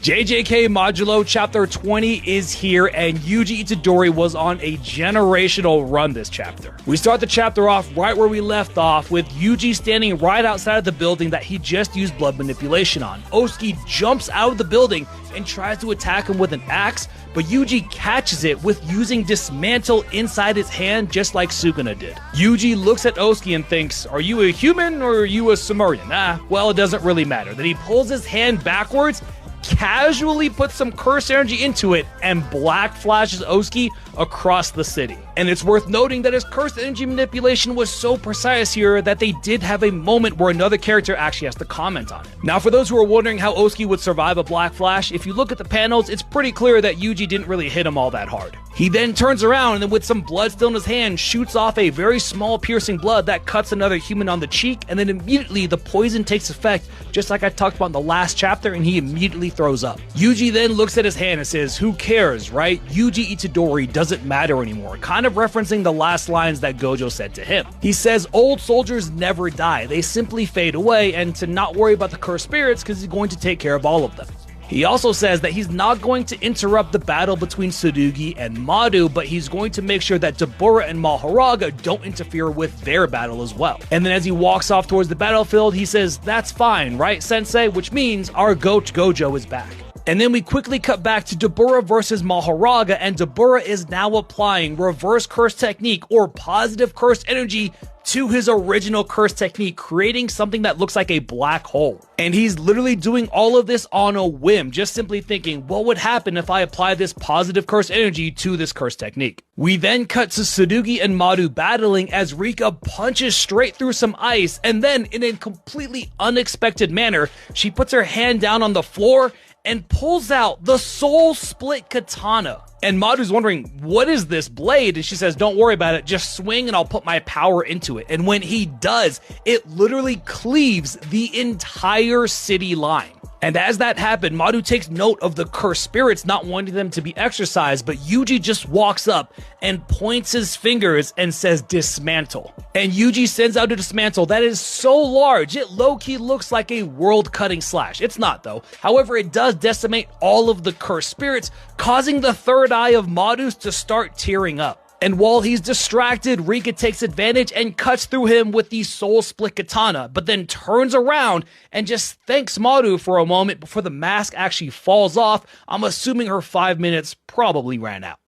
JJK Modulo Chapter 20 is here, and Yuji Itadori was on a generational run this chapter. We start the chapter off right where we left off, with Yuji standing right outside of the building that he just used blood manipulation on. Osuke jumps out of the building and tries to attack him with an axe, but Yuji catches it with using Dismantle inside his hand, just like Sukuna did. Yuji looks at Osuke and thinks, are you a human or are you a Sumerian? Well, it doesn't really matter. Then he pulls his hand backwards, casually puts some curse energy into it, and black flashes Osuke across the city. And it's worth noting that his curse energy manipulation was so precise here that they did have a moment where another character actually has to comment on it. Now, for those who are wondering how Osuke would survive a black flash, if you look at the panels, it's pretty clear that Yuji didn't really hit him all that hard. He then turns around and then, with some blood still in his hand, shoots off a very small piercing blood that cuts another human on the cheek, and then immediately the poison takes effect, just like I talked about in the last chapter, and he immediately throws up. Yuji then looks at his hand and says, who cares, right? Yuji Itadori doesn't matter anymore, kind of referencing the last lines that Gojo said to him. He says old soldiers never die, they simply fade away, and to not worry about the cursed spirits because he's going to take care of all of them. He also says that he's not going to interrupt the battle between Tsurugi and Madu, but he's going to make sure that Dabura and Mahoraga don't interfere with their battle as well. And then as he walks off towards the battlefield, he says, that's fine, right, Sensei? Which means our goat Gojo is back. And then we quickly cut back to Dabura versus Mahoraga, and Dabura is now applying reverse curse technique or positive curse energy to his original curse technique, creating something that looks like a black hole. And he's literally doing all of this on a whim, just simply thinking, what would happen if I apply this positive curse energy to this curse technique? We then cut to Tsurugi and Madu battling as Rika punches straight through some ice, and then in a completely unexpected manner, she puts her hand down on the floor and pulls out the Soul Split Katana. And Madu's wondering, what is this blade? And she says, don't worry about it, just swing and I'll put my power into it. And when he does, it literally cleaves the entire city line. And as that happened, Madu takes note of the cursed spirits not wanting them to be exorcised, but Yuji just walks up and points his fingers and says, dismantle. And Yuji sends out a dismantle that is so large, it low-key looks like a world-cutting slash. It's not, though. However, it does decimate all of the cursed spirits, causing the third eye of Madu's to start tearing up. And while he's distracted, Rika takes advantage and cuts through him with the Soul Split Katana, but then turns around and just thanks Madu for a moment before the mask actually falls off. I'm assuming her 5 minutes probably ran out.